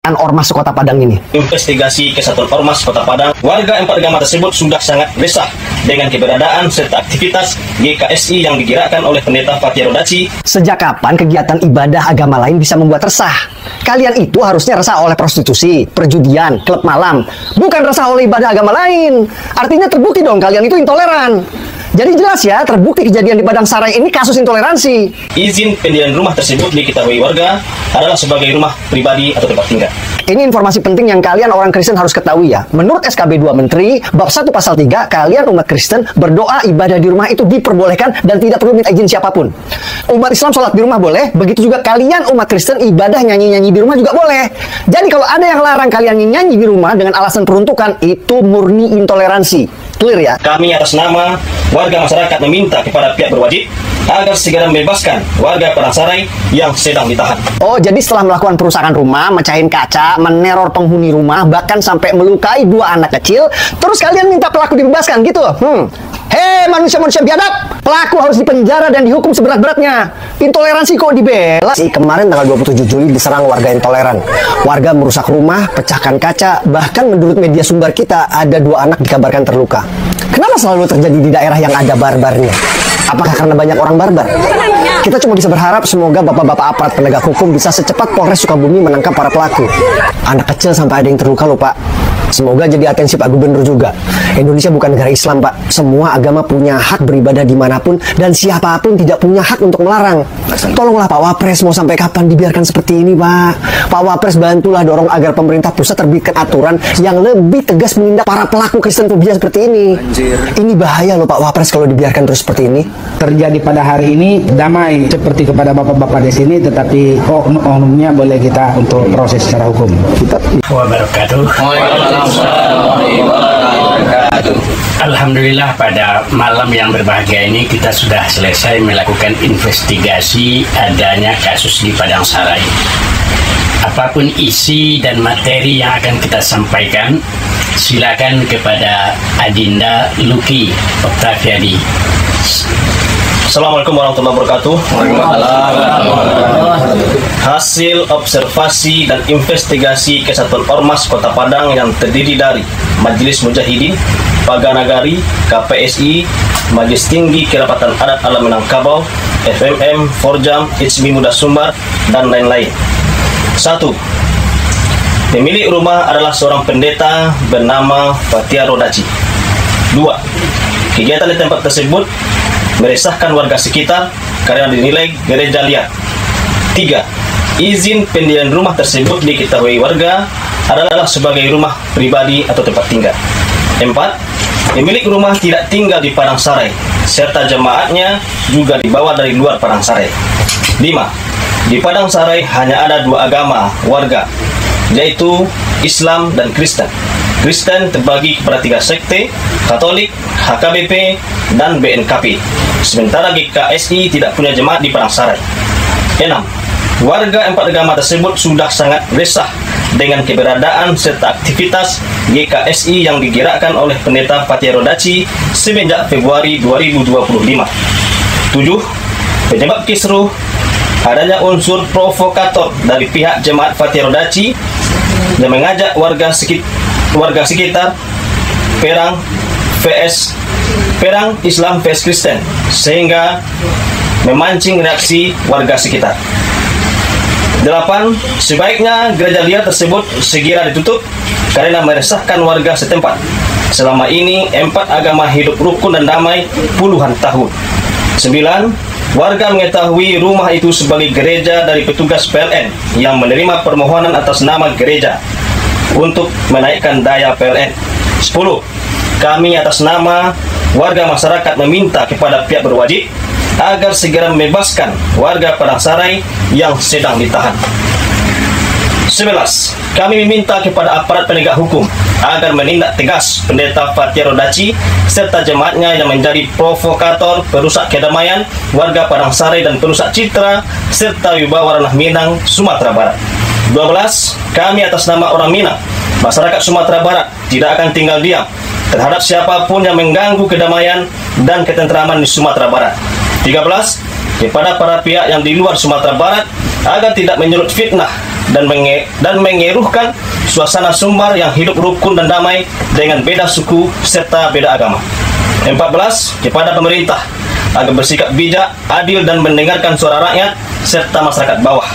Ormas Kota Padang ini. Investigasi Kesatuan Ormas Kota Padang, warga 4 agama tersebut sudah sangat resah dengan keberadaan serta aktivitas GKSI yang digerakkan oleh Pendeta Fatia Rodaci. Sejak kapan kegiatan ibadah agama lain bisa membuat resah? Kalian itu harusnya resah oleh prostitusi, perjudian, klub malam, bukan resah oleh ibadah agama lain. Artinya terbukti dong kalian itu intoleran. Jadi jelas ya, terbukti kejadian di Padang Sarai ini kasus intoleransi. Izin pendirian rumah tersebut diketahui warga adalah sebagai rumah pribadi atau tempat tinggal. Ini informasi penting yang kalian orang Kristen harus ketahui ya. Menurut SKB 2 Menteri, bab 1 pasal 3, kalian umat Kristen berdoa ibadah di rumah itu diperbolehkan dan tidak perlu minta izin siapapun. Umat Islam sholat di rumah boleh, begitu juga kalian umat Kristen ibadah nyanyi-nyanyi di rumah juga boleh. Jadi kalau ada yang larang kalian nyanyi di rumah dengan alasan peruntukan, itu murni intoleransi. Clear ya? Kami atas nama warga masyarakat meminta kepada pihak berwajib agar segera membebaskan warga Padang Sarai yang sedang ditahan. Oh, jadi setelah melakukan perusakan rumah, mecahin kaca, meneror penghuni rumah, bahkan sampai melukai 2 anak kecil, terus kalian minta pelaku dibebaskan gitu? Hei manusia-manusia biadab, pelaku harus dipenjara dan dihukum seberat-beratnya. Intoleransi kok dibela sih? Kemarin tanggal 27 Juli diserang warga intoleran. Warga merusak rumah, pecahkan kaca, bahkan menurut media sumber kita ada 2 anak dikabarkan terluka. Kenapa selalu terjadi di daerah yang ada barbarnya? Apakah karena banyak orang barbar? Kita cuma bisa berharap semoga bapak-bapak aparat penegak hukum bisa secepat Polres Sukabumi menangkap para pelaku. Anak kecil sampai ada yang terluka loh Pak. Semoga jadi atensi Pak Gubernur juga. Indonesia bukan negara Islam Pak. Semua agama punya hak beribadah dimanapun dan siapapun tidak punya hak untuk melarang. Tolonglah Pak Wapres, mau sampai kapan dibiarkan seperti ini Pak? Pak Wapres bantulah dorong agar pemerintah pusat terbitkan aturan yang lebih tegas menindak para pelaku Kristen fobia seperti ini. Ini bahaya loh Pak Wapres kalau dibiarkan terus seperti ini. Terjadi pada hari ini damai seperti kepada bapak-bapak di sini, tetapi oknumnya boleh kita untuk proses secara hukum. Alhamdulillah pada malam yang berbahagia ini kita sudah selesai melakukan investigasi adanya kasus di Padang Sarai. Apapun isi dan materi yang akan kita sampaikan, silakan kepada Adinda Luki Oktaviadi. Assalamualaikum warahmatullahi wabarakatuh. Hasil observasi dan investigasi Kesatuan Ormas Kota Padang yang terdiri dari Majelis Mujahidin, Paganagari, KPSI, Majelis Tinggi Kerapatan Adat Alam Minangkabau, FMM, Forjam, HB Muda Sumbar, dan lain-lain. 1. Pemilik rumah adalah seorang pendeta bernama Fatia Rodaci. 2. Kegiatan di tempat tersebut meresahkan warga sekitar karena dinilai gereja liar. 3. Izin pendirian rumah tersebut diketahui warga adalah sebagai rumah pribadi atau tempat tinggal. 4. Pemilik rumah tidak tinggal di Padang Sarai, serta jemaatnya juga dibawa dari luar Padang Sarai. 5. Di Padang Sarai hanya ada 2 agama warga, yaitu Islam dan Kristen. Kristen terbagi kepada 3 sekte, Katolik, HKBP, dan BNKP. Sementara GKSI tidak punya jemaat di Padang Sarai. 6. Warga 4 agama tersebut sudah sangat resah dengan keberadaan serta aktivitas GKSI yang digerakkan oleh Pendeta Fatia Rodaci semenjak Februari 2025. 7. Penyebab kisruh adanya unsur provokator dari pihak jemaat Fatia Rodaci yang mengajak warga sekitar perang Islam vs Kristen sehingga memancing reaksi warga sekitar. 8. Sebaiknya gereja liar tersebut segera ditutup karena meresahkan warga setempat. Selama ini 4 agama hidup rukun dan damai puluhan tahun. 9. Warga mengetahui rumah itu sebagai gereja dari petugas PLN yang menerima permohonan atas nama gereja untuk menaikkan daya PLN. 10. Kami atas nama warga masyarakat meminta kepada pihak berwajib agar segera membebaskan warga Padang Sarai yang sedang ditahan. 11. Kami meminta kepada aparat penegak hukum agar menindak tegas Pendeta Fatia Rodaci serta jemaatnya yang menjadi provokator, perusak kedamaian warga Padang Sarai dan perusak citra serta wibawa ranah Minang, Sumatera Barat. 12. Kami atas nama orang Minang, masyarakat Sumatera Barat tidak akan tinggal diam terhadap siapapun yang mengganggu kedamaian dan ketentraman di Sumatera Barat. 13. Kepada para pihak yang di luar Sumatera Barat agar tidak menyulut fitnah dan mengeruhkan suasana Sumbar yang hidup rukun dan damai dengan beda suku serta beda agama. 14. Kepada pemerintah agar bersikap bijak, adil dan mendengarkan suara rakyat serta masyarakat bawah.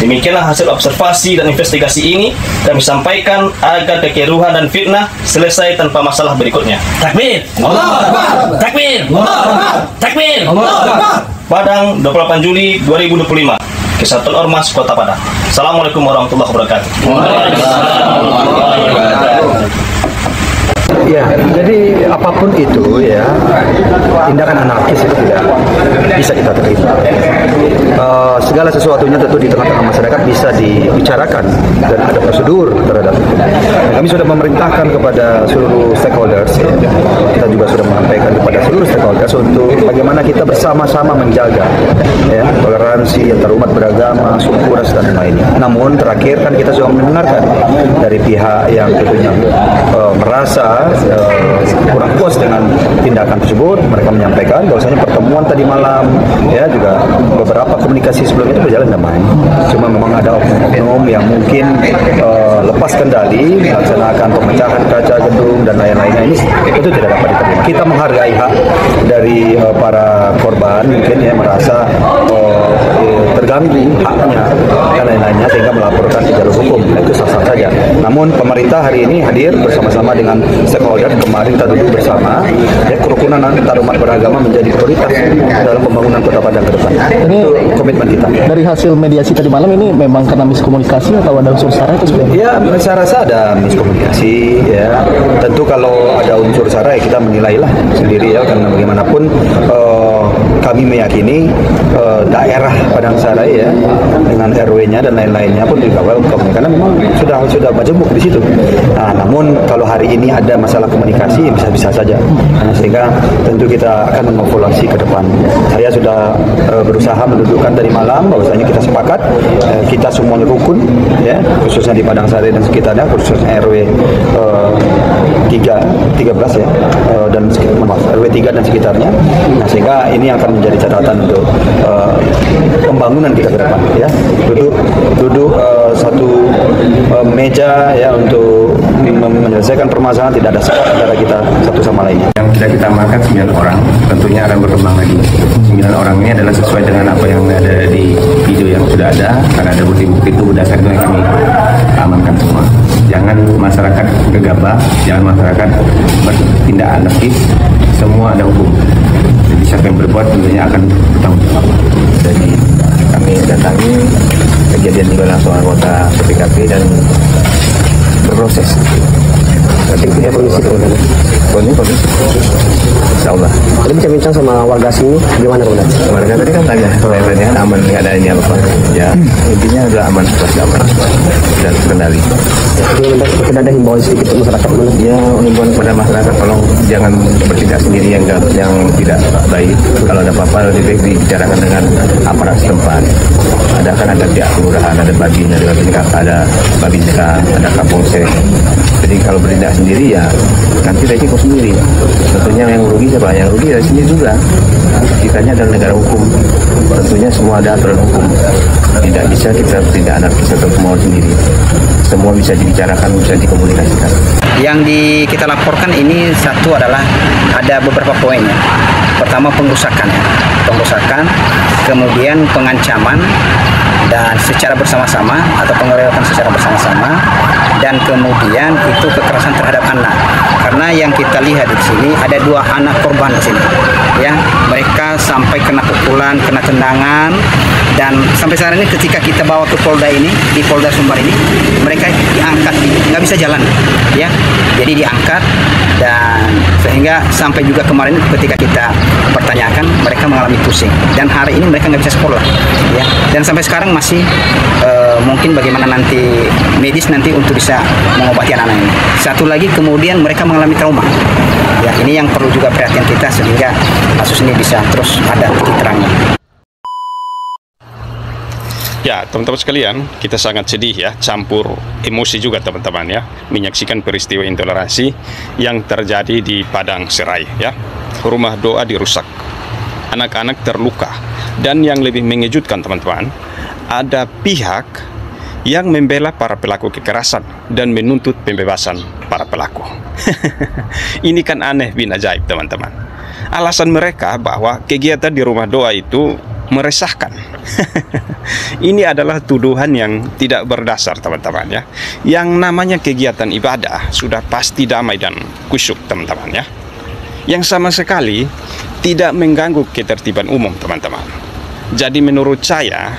Demikianlah hasil observasi dan investigasi ini kami sampaikan agar kekeruhan dan fitnah selesai tanpa masalah berikutnya. Takbir! Allahu Akbar! Takbir! Allahu Akbar! Takbir! Allahu Akbar! Padang, 28 Juli 2025. Kesatuan Ormas Kota Padang. Assalamualaikum warahmatullahi wabarakatuh. Ya, jadi apapun itu ya, tindakan anarkis itu tidak bisa kita terima. Segala sesuatunya tentu di tengah-tengah masyarakat bisa dibicarakan dan ada prosedur terhadap itu. Kami sudah memerintahkan kepada seluruh stakeholders, ya. Kita juga sudah menyampaikan kepada seluruh stakeholders untuk bagaimana kita bersama-sama menjaga ya, toleransi antar umat beragama, suku, ras dan lainnya. Namun terakhir kan kita sudah mendengarkan dari pihak yang tentunya merasa kurang puas dengan tindakan tersebut. Mereka menyampaikan bahwasanya pertemuan tadi malam ya juga beberapa komunikasi sebelum itu berjalan damai. Cuma memang ada oknum yang mungkin lepas kendali melaksanakan pemecahan kaca gedung dan lain-lainnya. Ini itu tidak dapat diterima. Kita menghargai hak dari para korban mungkin ya merasa terganggu haknya dan lain-lainnya sehingga melaporkan di jalur hukum. Itu sah-sah saja. Namun pemerintah hari ini hadir bersama-sama dengan stakeholder. Kemarin kita duduk bersama ya, kerukunan antar umat beragama menjadi prioritas dalam pembangunan Kota Padang ke depan. Ini komitmen kita. Dari hasil mediasi tadi malam ini memang karena miskomunikasi atau ada unsur sara itu sebenarnya? Ya, saya rasa ada miskomunikasi ya. Tentu kalau ada unsur sara ya kita menilailah sendiri ya, karena bagaimanapun kami meyakini daerah Padang Sarai ya dengan RW-nya dan lain-lainnya pun juga welcome karena memang sudah majemuk di situ. Nah, namun kalau hari ini ada masalah komunikasi bisa-bisa saja. Nah, sehingga tentu kita akan mengevaluasi ke depan. Saya sudah berusaha mendudukkan dari malam bahwasanya kita sepakat kita semua rukun ya, khususnya di Padang Sarai dan sekitarnya, khususnya RW 13 ya dan RW 3 dan sekitarnya. Nah, sehingga ini akan menjadi catatan untuk pembangunan kita ke depan ya. Duduk satu meja ya untuk menyelesaikan permasalahan, tidak ada salah antara kita satu sama lainnya. Yang kita makan 9 orang, tentunya akan berkembang lagi. 9 orang ini adalah sesuai dengan apa yang ada di video yang sudah ada, karena ada bukti-bukti itu berdasarkan yang kami amankan semua. Jangan masyarakat gegabah, jangan masyarakat bertindak anarkis, semua ada hukum. Jadi siapa yang berbuat tentunya akan bertanggung jawab. Jadi kami datangi kejadian di langsung anggota PKP dan berproses. Nanti punya polisi insya Allah. Tadi bincang-bincang sama warga sini gimana Bunda? Warga tadi kan tanya, soalnya aman, nggak ada ini apa ya, intinya adalah aman, aman dan terkendali. Kita ada himbauan sedikit untuk masyarakat Bunda? Ya, himbauan kepada masyarakat tolong jangan bertindak sendiri yang tidak baik. Kalau ada apa-apa lebih baik dibicarakan dengan aparat setempat. Ada pihak kelurahan, ada babinnya, ada babinka, ada kapolsek. Jadi kalau bertindak sendiri ya nanti resiko sendiri. Tentunya yang rugi siapa? Yang rugi dari sendiri juga. Kitanya adalah negara hukum. Tentunya semua ada aturan hukum. Tidak bisa kita bertindak anarkis atau kemauan sendiri. Semua bisa dibicarakan, bisa dikomunikasikan. Yang kita laporkan ini satu adalah ada beberapa poin ya. Pertama pengrusakan, kemudian pengancaman dan secara bersama-sama atau pengeroyokan secara bersama-sama, dan kemudian itu kekerasan terhadap anak. Karena yang kita lihat di sini ada 2 anak korban di sini, ya mereka sampai kena pukulan, kena tendangan, dan sampai saat ini ketika kita bawa ke Polda ini, di Polda Sumbar ini, mereka diangkat, nggak bisa jalan, ya jadi diangkat, dan sehingga sampai juga kemarin ketika kita pertanyakan mereka mengalami pusing, dan hari ini mereka nggak bisa sekolah, ya dan sampai sekarang masih mungkin bagaimana nanti medis nanti untuk bisa mengobati anak-anak ini. Satu lagi kemudian mereka mengalami trauma, ya ini yang perlu juga perhatian kita sehingga kasus ini bisa terus ada titik terangnya. Ya, teman-teman sekalian, kita sangat sedih ya, campur emosi juga teman-teman ya, menyaksikan peristiwa intoleransi yang terjadi di Padang Sarai ya. Rumah doa dirusak, anak-anak terluka, dan yang lebih mengejutkan teman-teman, ada pihak yang membela para pelaku kekerasan dan menuntut pembebasan para pelaku. Ini kan aneh bin ajaib, teman-teman. Alasan mereka bahwa kegiatan di rumah doa itu meresahkan. Ini adalah tuduhan yang tidak berdasar, teman-teman ya. Yang namanya kegiatan ibadah sudah pasti damai dan khusyuk, teman-teman ya. Yang sama sekali tidak mengganggu ketertiban umum, teman-teman. Jadi menurut saya,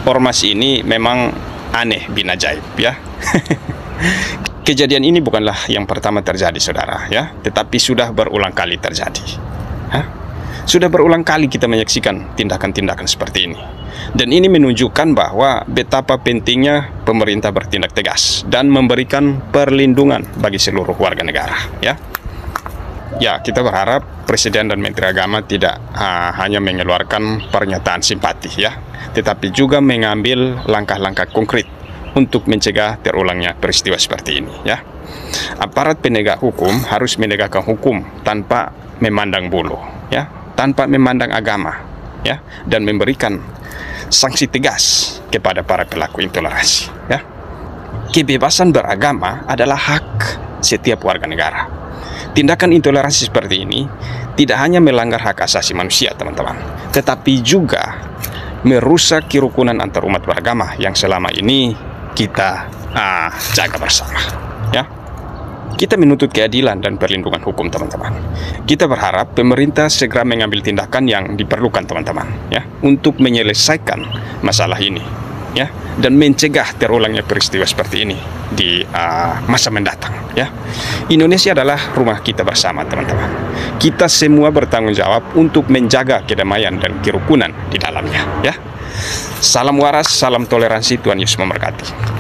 ormas ini memang aneh bin ajaib ya. Kejadian ini bukanlah yang pertama terjadi, saudara ya, tetapi sudah berulang kali terjadi. Sudah berulang kali kita menyaksikan tindakan-tindakan seperti ini. Dan ini menunjukkan bahwa betapa pentingnya pemerintah bertindak tegas dan memberikan perlindungan bagi seluruh warga negara ya. Ya, kita berharap Presiden dan Menteri Agama tidak hanya mengeluarkan pernyataan simpati ya, tetapi juga mengambil langkah-langkah konkret untuk mencegah terulangnya peristiwa seperti ini ya. Aparat penegak hukum harus menegakkan hukum tanpa memandang bulu ya, tanpa memandang agama ya, dan memberikan sanksi tegas kepada para pelaku intoleransi ya. Kebebasan beragama adalah hak setiap warga negara. Tindakan intoleransi seperti ini tidak hanya melanggar hak asasi manusia, teman-teman, tetapi juga merusak kerukunan antar umat beragama yang selama ini kita jaga bersama ya. Kita menuntut keadilan dan perlindungan hukum, teman-teman. Kita berharap pemerintah segera mengambil tindakan yang diperlukan, teman-teman ya, untuk menyelesaikan masalah ini ya, dan mencegah terulangnya peristiwa seperti ini di masa mendatang ya. Indonesia adalah rumah kita bersama, teman-teman. Kita semua bertanggung jawab untuk menjaga kedamaian dan kerukunan di dalamnya ya. Salam waras, salam toleransi, Tuhan Yesus memberkati.